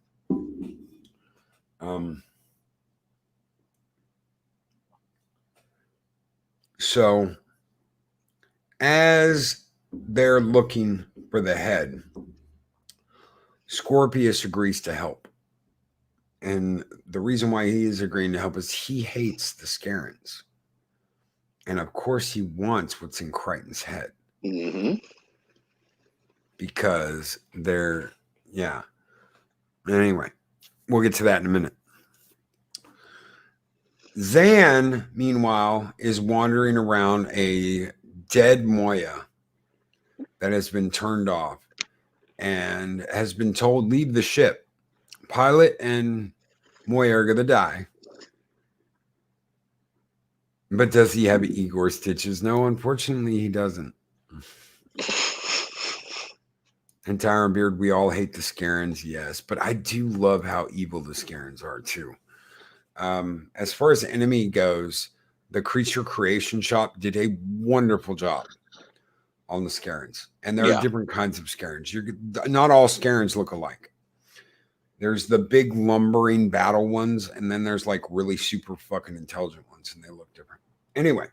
[SPEAKER 3] So as they're looking for the head, Scorpius agrees to help. And the reason why he is agreeing to help is he hates the Scarens. And of course he wants what's in Crichton's head.
[SPEAKER 4] Mm-hmm.
[SPEAKER 3] Because they're, yeah. Anyway, we'll get to that in a minute. Zan, meanwhile, is wandering around a dead Moya that has been turned off and has been told, leave the ship. Pilot and Moya are going to die. But does he have Igor stitches? No, unfortunately, he doesn't. And Tyron Beard, we all hate the Scarens, yes. But I do love how evil the Scarens are, too. As far as enemy goes, the Creature Creation Shop did a wonderful job on the Scarens. And there are different kinds of Scarens. Not all Scarens look alike. There's the big lumbering battle ones, and then there's like really super fucking intelligent ones, and they look different. Anyway.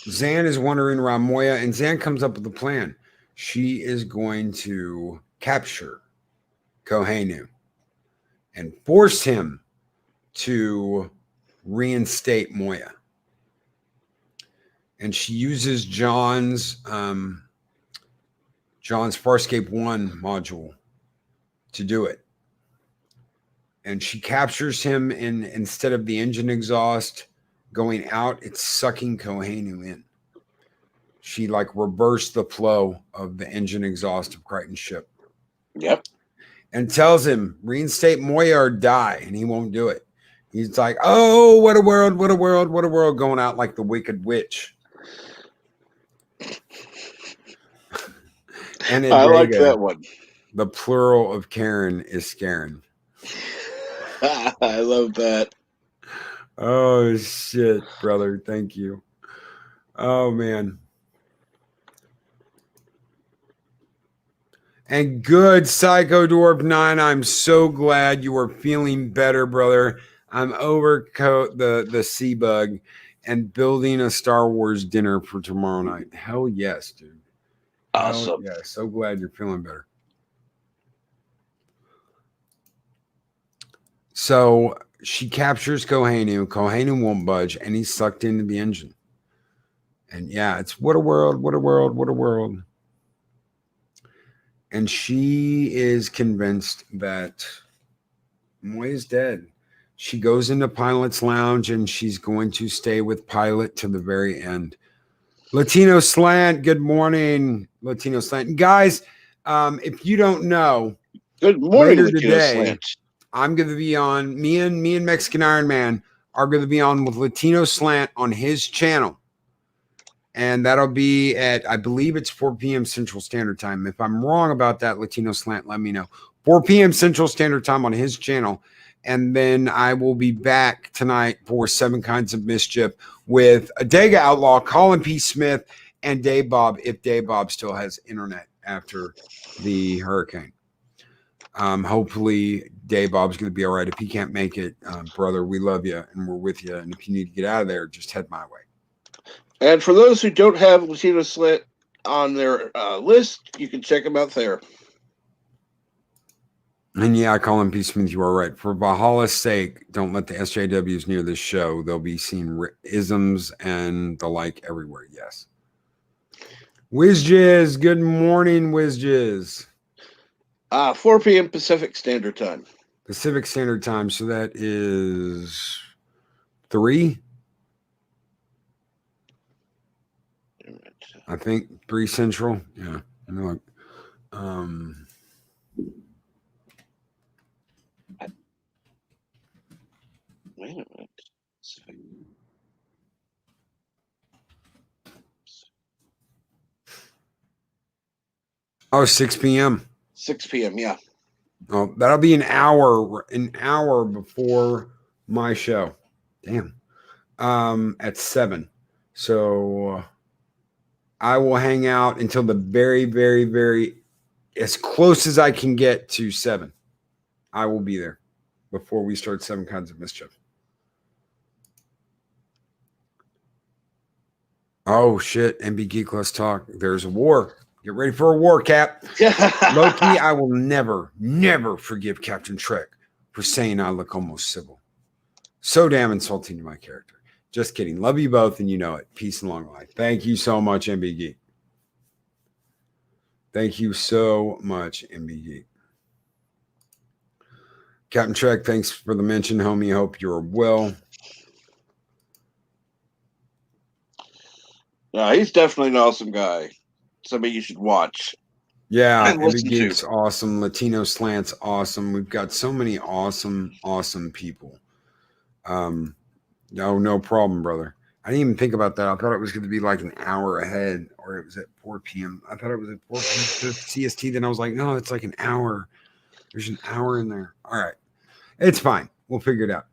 [SPEAKER 3] Zan is wandering around Moya, and Zan comes up with a plan. She is going to capture Kohenu and force him to reinstate Moya. And she uses John's Farscape 1 module to do it. And she captures him, and instead of the engine exhaust going out, it's sucking Kohenu in. She like reversed the flow of the engine exhaust of Crichton's ship.
[SPEAKER 4] Yep.
[SPEAKER 3] And tells him, reinstate Moya or die, and he won't do it. He's like, oh, what a world, what a world, what a world, going out like the Wicked Witch. And
[SPEAKER 4] I like that one.
[SPEAKER 3] The plural of Karen is Scaren.
[SPEAKER 4] I love that.
[SPEAKER 3] Oh, shit, brother. Thank you. Oh, man. And good, Psycho Dwarf 9. I'm so glad you are feeling better, brother. I'm over the sea bug and building a Star Wars dinner for tomorrow night. Hell yes, dude.
[SPEAKER 4] Awesome.
[SPEAKER 3] Yeah, so glad you're feeling better. So she captures Kohenu. Kohenu won't budge, and he's sucked into the engine. And yeah, it's what a world, what a world, what a world. And she is convinced that Moya's dead. She goes into Pilot's Lounge, and she's going to stay with Pilot to the very end. Latino Slant, good morning, Latino Slant. Guys, if you don't know,
[SPEAKER 4] good morning,
[SPEAKER 3] later
[SPEAKER 4] Latino
[SPEAKER 3] today,
[SPEAKER 4] Slant.
[SPEAKER 3] I'm going to be on, me and Mexican Iron Man are going to be on with Latino Slant on his channel. And that'll be at, I believe it's 4 p.m. Central Standard Time. If I'm wrong about that, Latino Slant, let me know. 4 p.m. Central Standard Time on his channel. And then I will be back tonight for 7 Kinds of Mischief with Adega Outlaw, Colin P. Smith, and Dave Bob, if Dave Bob still has internet after the hurricane. Hopefully Dave Bob's going to be all right. If he can't make it, brother, we love you and we're with you. And if you need to get out of there, just head my way.
[SPEAKER 4] And for those who don't have Latino Slant on their list, you can check them out there.
[SPEAKER 3] And yeah, Colin P. Smith, you are right. For Valhalla's sake, don't let the SJWs near this show. They'll be seeing isms and the like everywhere. Yes. Whizjiz, good morning, Whizjiz.
[SPEAKER 4] 4 p.m. Pacific Standard Time.
[SPEAKER 3] Pacific Standard Time. So that is 3. I think 3 Central. Yeah. No.
[SPEAKER 4] Wait a minute.
[SPEAKER 3] Oh, 6 p.m.
[SPEAKER 4] 6 p.m. Yeah.
[SPEAKER 3] Oh, that'll be an hour before my show. Damn. At 7. So I will hang out until the very, very, very as close as I can get to 7. I will be there before we start 7 Kinds of Mischief. Oh shit! MB Geek, let's talk. There's a war. Get ready for a war, Cap. Loki, I will never, never forgive Captain Trek for saying I look almost civil. So damn insulting to my character. Just kidding. Love you both, and you know it. Peace and long life. Thank you so much, MB Geek. Thank you so much, MB Geek. Captain Trek, thanks for the mention, homie. Hope you're well.
[SPEAKER 4] Yeah, he's definitely an awesome guy. Somebody you should watch.
[SPEAKER 3] Yeah,
[SPEAKER 4] And
[SPEAKER 3] MB
[SPEAKER 4] listen
[SPEAKER 3] Geek's
[SPEAKER 4] to.
[SPEAKER 3] awesome. Latino Slant's awesome. We've got so many awesome, awesome people. No problem, brother. I didn't even think about that. I thought it was going to be like an hour ahead, or it was at 4 p.m. I thought it was at 4 p.m. CST. Then I was like, no, it's like an hour. There's an hour in there. All right. It's fine. We'll figure it out.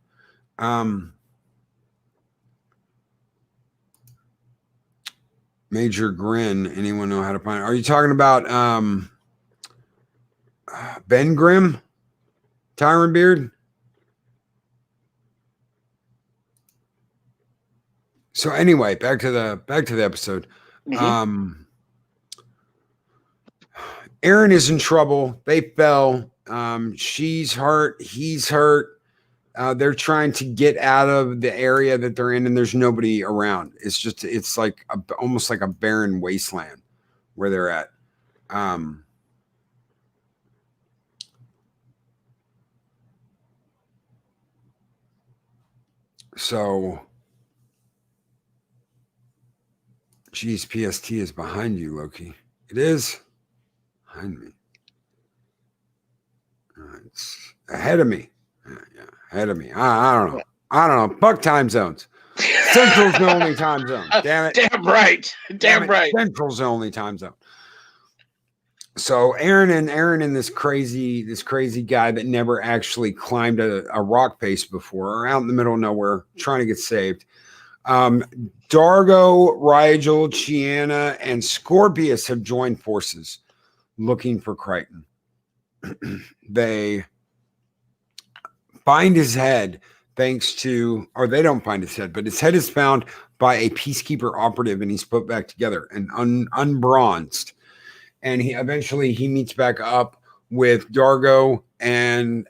[SPEAKER 3] Major Grin. Anyone know how to find it? Are you talking about Ben Grimm? Tyron Beard? So anyway, back to the episode.
[SPEAKER 4] Mm-hmm.
[SPEAKER 3] Aaron is in trouble. They fell. She's hurt. He's hurt. They're trying to get out of the area that they're in, and there's nobody around. It's like almost like a barren wasteland where they're at. So, geez, PST is behind you, Loki. It is behind me. It's ahead of me. Yeah, ahead of me. I don't know. I don't know. Fuck time zones. Central's the only time zone. Damn it.
[SPEAKER 4] Damn right. Damn right.
[SPEAKER 3] Central's the only time zone. So Aaron and this crazy guy that never actually climbed a rock face before are out in the middle of nowhere trying to get saved. Dargo, Rigel, Chiana, and Scorpius have joined forces looking for Crichton. They find his head they don't find his head, but his head is found by a peacekeeper operative, and he's put back together and unbronzed. And he meets back up with Dargo and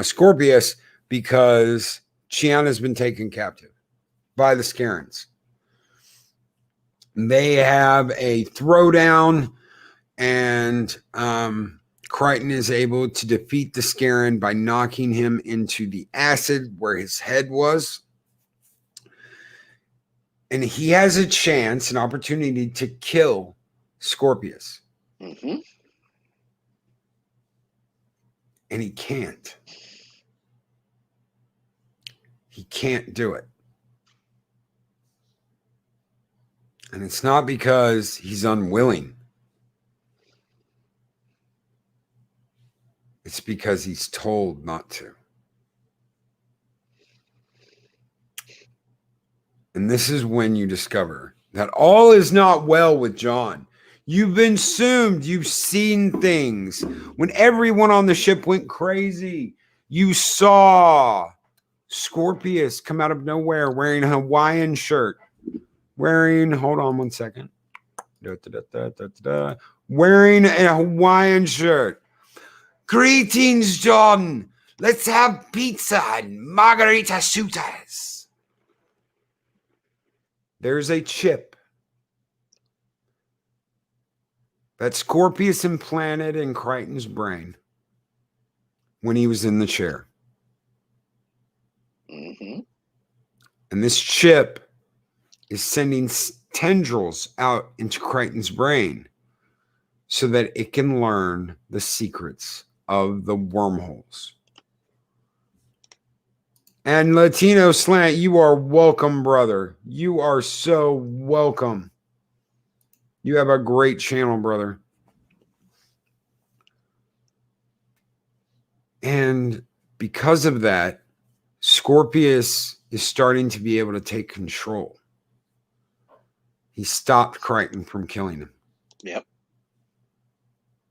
[SPEAKER 3] Scorpius because Chiana's been taken captive by the Scarens. They have a throwdown, and Crichton is able to defeat the Scaren by knocking him into the acid where his head was. And he has an opportunity to kill Scorpius.
[SPEAKER 4] Mm-hmm.
[SPEAKER 3] And he can't. He can't do it. And it's not because he's unwilling. It's because he's told not to. And this is when you discover that all is not well with John. You've been assumed. You've seen things. When everyone on the ship went crazy, you saw Scorpius come out of nowhere wearing a Hawaiian shirt. Hold on one second. Wearing a Hawaiian shirt. Greetings, John. Let's have pizza and margarita suitas. There's a chip that Scorpius implanted in Crichton's brain when he was in the chair.
[SPEAKER 4] Mm-hmm.
[SPEAKER 3] And this chip is sending tendrils out into Crichton's brain so that it can learn the secrets of the wormholes. And Latino Slant, you are welcome, brother. You are so welcome. You have a great channel, brother. And because of that, Scorpius is starting to be able to take control. He stopped Crichton from killing him.
[SPEAKER 4] Yep.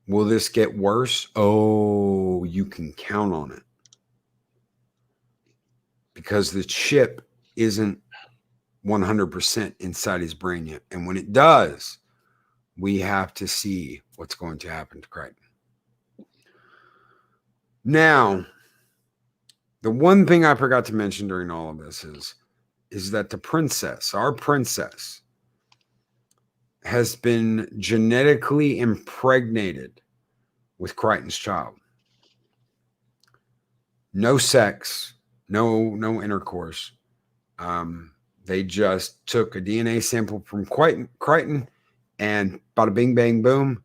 [SPEAKER 3] Will this get worse? Oh, you can count on it. Because the chip isn't 100% inside his brain yet. And when it does, we have to see what's going to happen to Crichton. Now, the one thing I forgot to mention during all of this is that the princess, our princess, has been genetically impregnated with Crichton's child. No sex, no intercourse. They just took a DNA sample from Crichton, and bada bing bang boom,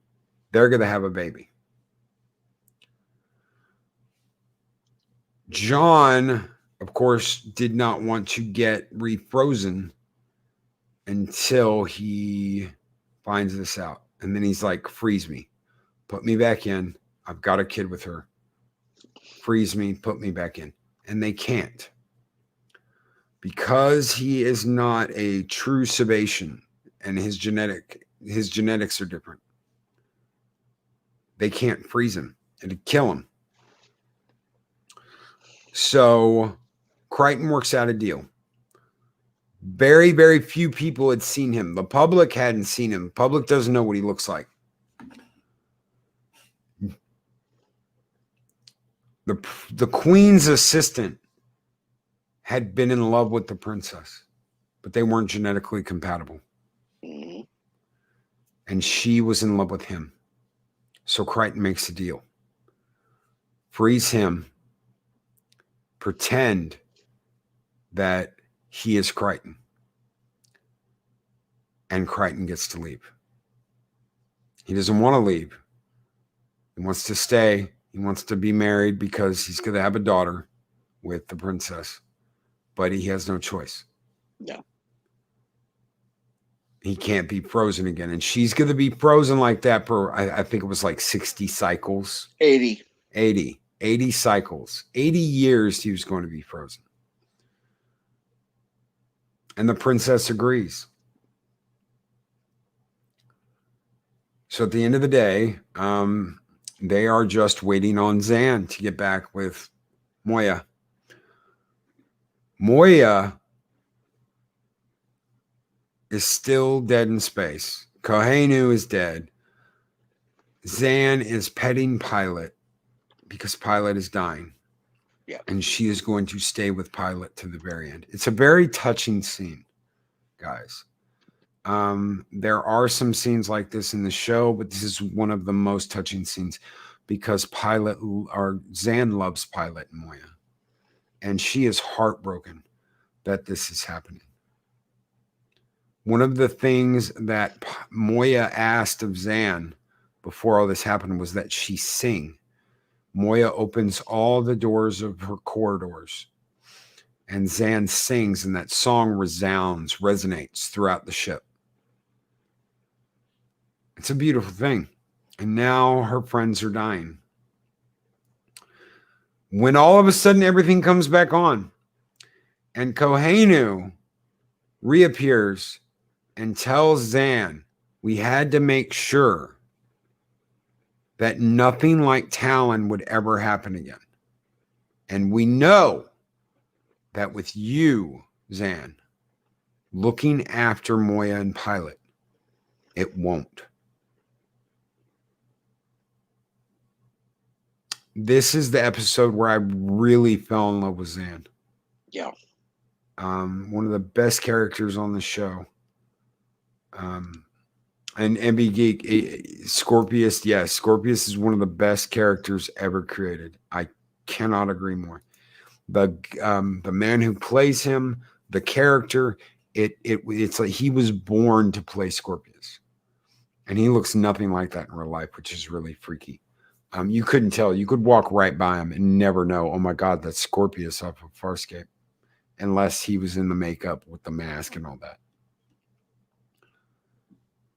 [SPEAKER 3] they're going to have a baby. John, of course, did not want to get refrozen until he finds this out. And then he's like, freeze me. Put me back in. I've got a kid with her. Freeze me. Put me back in. And they can't. Because he is not a true Sebacean and his genetics are different. They can't freeze him. It'd kill him. So Crichton works out a deal. Very, very few people had seen him. The public hadn't seen him. The public doesn't know what he looks like. The queen's assistant had been in love with the princess, but they weren't genetically compatible.
[SPEAKER 4] Mm-hmm.
[SPEAKER 3] And she was in love with him. So Crichton makes a deal. Freeze him. Pretend that he is Crichton. And Crichton gets to leave. He doesn't want to leave. He wants to stay. He wants to be married because he's going to have a daughter with the princess. But he has no choice.
[SPEAKER 4] No.
[SPEAKER 3] He can't be frozen again. And she's going to be frozen like that for, I think it was like 60 cycles.
[SPEAKER 4] 80
[SPEAKER 3] cycles. 80 years he was going to be frozen. And the princess agrees. So at the end of the day, they are just waiting on Zan to get back with Moya. Moya is still dead in space. Kohenu is dead. Zan is petting Pilot because Pilot is dying.
[SPEAKER 4] Yeah.
[SPEAKER 3] And she is going to stay with Pilot to the very end. It's a very touching scene, guys. There are some scenes like this in the show, but this is one of the most touching scenes because Zan loves Pilot and Moya. And she is heartbroken that this is happening. One of the things that Moya asked of Zan before all this happened was that she sing. Moya opens all the doors of her corridors, and Zan sings, and that song resonates throughout the ship. It's a beautiful thing. And now her friends are dying. When all of a sudden everything comes back on, and Kohenu reappears and tells Zan, we had to make sure that nothing like Talon would ever happen again. And we know that with you, Zan, looking after Moya and Pilot, it won't. This is the episode where I really fell in love with Zan.
[SPEAKER 4] Yeah.
[SPEAKER 3] One of the best characters on the show. And MB Geek, Scorpius, yes, Scorpius is one of the best characters ever created. I cannot agree more. The man who plays him, the character, it's like he was born to play Scorpius. And he looks nothing like that in real life, which is really freaky. You couldn't tell. You could walk right by him and never know, oh my God, that's Scorpius off of Farscape. Unless he was in the makeup with the mask and all that.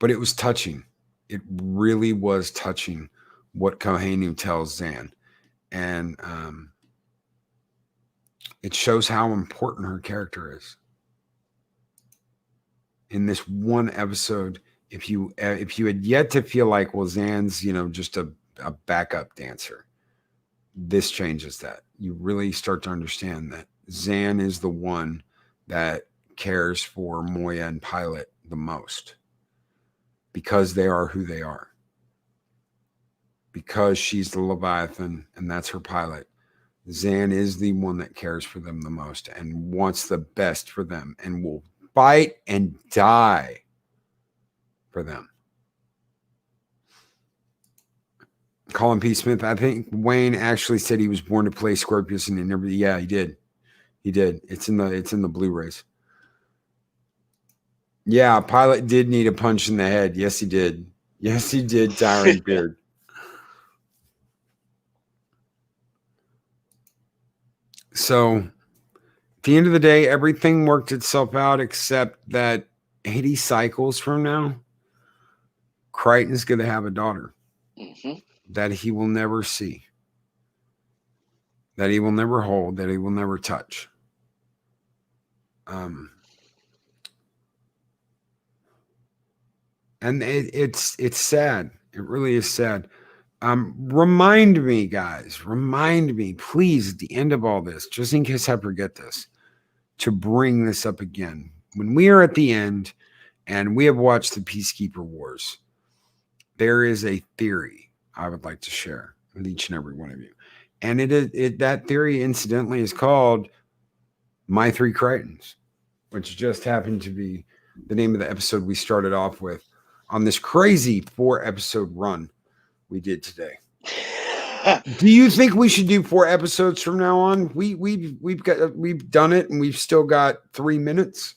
[SPEAKER 3] But it was touching. It really was touching what Kohenu tells Zan. And it shows how important her character is. In this one episode, if you had yet to feel like, well, Zan's, just a backup dancer, this changes that. You really start to understand that Zan is the one that cares for Moya and Pilot the most, because they are who they are. Because she's the Leviathan and that's her pilot. Zan is the one that cares for them the most and wants the best for them and will fight and die for them. Colin P. Smith, I think Wayne actually said he was born to play Scorpius, and he never. Yeah, he did. He did. It's in the Blu-rays. Yeah, Pilot did need a punch in the head. Yes, he did. Yes, he did. Tyrant Beard. So, at the end of the day, everything worked itself out except that 80 cycles from now, Crichton's going to have a daughter that he will never see, that he will never hold, that he will never touch. And it's sad. It really is sad. Remind me, guys, please, at the end of all this, just in case I forget this, to bring this up again. When we are at the end and we have watched the Peacekeeper Wars, there is a theory I would like to share with each and every one of you. And that theory, incidentally, is called My Three Crichtons, which just happened to be the name of the episode we started off with on this crazy 4-episode run we did today. Do you think we should do 4 episodes from now on? We've done it, and we've still got 3 minutes.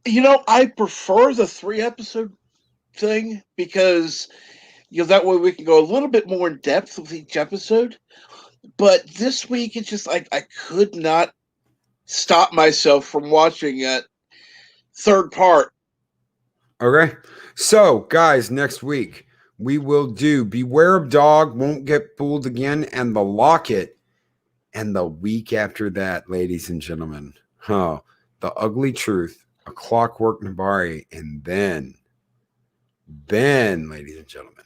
[SPEAKER 4] I prefer the 3-episode thing because that way we can go a little bit more in depth with each episode. But this week, it's just like I could not stop myself from watching that third part.
[SPEAKER 3] Okay. So, guys, next week we will do Beware of Dog, Won't Get Fooled Again, and The Locket. And the week after that, ladies and gentlemen, The Ugly Truth, A Clockwork Nabari, and then, ladies and gentlemen,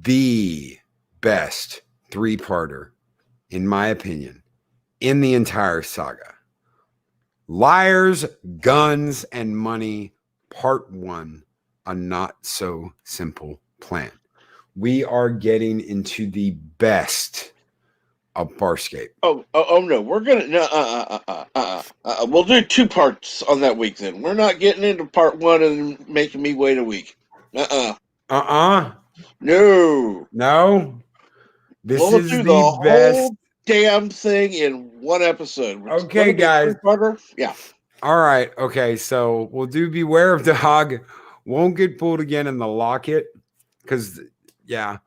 [SPEAKER 3] the best 3-parter, in my opinion, in the entire saga. Liars, Guns, and Money, Part 1, A Not So Simple Plan. We are getting into the best of Farscape.
[SPEAKER 4] Oh no, we're gonna we'll do 2 parts on that week. Then we're not getting into part 1 and making me wait a week. No.
[SPEAKER 3] This
[SPEAKER 4] we'll
[SPEAKER 3] is
[SPEAKER 4] do
[SPEAKER 3] the best
[SPEAKER 4] whole damn thing in 1 episode.
[SPEAKER 3] Okay, guys.
[SPEAKER 4] Yeah.
[SPEAKER 3] All right. Okay. So we'll do Beware of Dog, Won't Get Fooled Again, and The Locket. Because, yeah.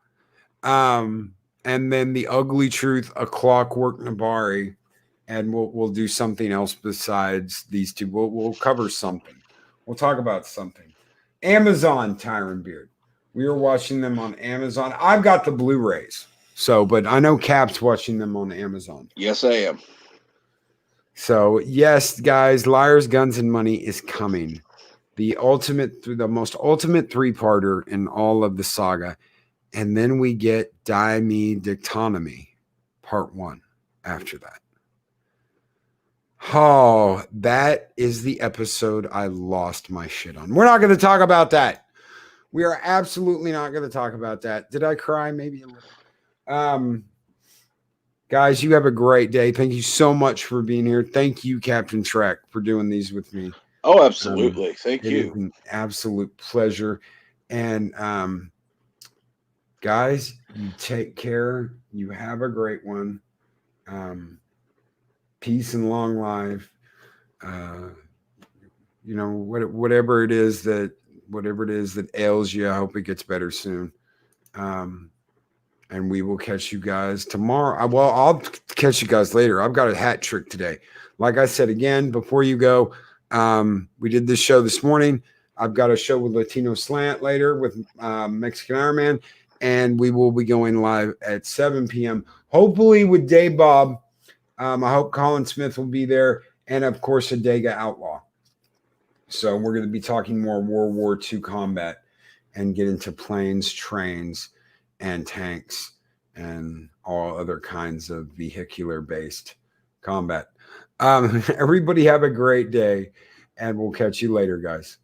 [SPEAKER 3] And then The Ugly Truth, A Clockwork Nabari. And we'll do something else besides these 2. We'll cover something. We'll talk about something. Amazon, Tyrant Beard. We are watching them on Amazon. I've got the Blu-rays. But I know Cap's watching them on Amazon.
[SPEAKER 4] Yes, I am.
[SPEAKER 3] So, yes, guys, Liars, Guns, and Money is coming. The most ultimate 3-parter in all of the saga. And then we get Daimi Dictonomy, Part 1, after that. Oh, that is the episode I lost my shit on. We're not going to talk about that. We are absolutely not going to talk about that. Did I cry? Maybe a little. Guys, you have a great day. Thank you so much for being here. Thank you, Captain Trek, for doing these with me.
[SPEAKER 4] Oh, absolutely. Thank you.
[SPEAKER 3] It is an absolute pleasure. And guys, you take care. You have a great one. Peace and long life. Whatever it is that ails you, I hope it gets better soon. And we will catch you guys tomorrow. Well, I'll catch you guys later. I've got a hat trick today. Like I said, again, before you go, we did this show this morning. I've got a show with Latino Slant later with Mexican Iron Man. and we will be going live at 7 p.m. Hopefully with Dave Bob. I hope Colin Smith will be there, and of course, Adega Outlaw. So we're going to be talking more World War II combat and get into planes, trains, and tanks, and all other kinds of vehicular-based combat. Everybody have a great day, and we'll catch you later, guys.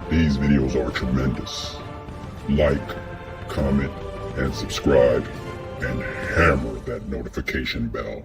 [SPEAKER 6] These videos are tremendous. Like, comment, and subscribe, and hammer that notification bell.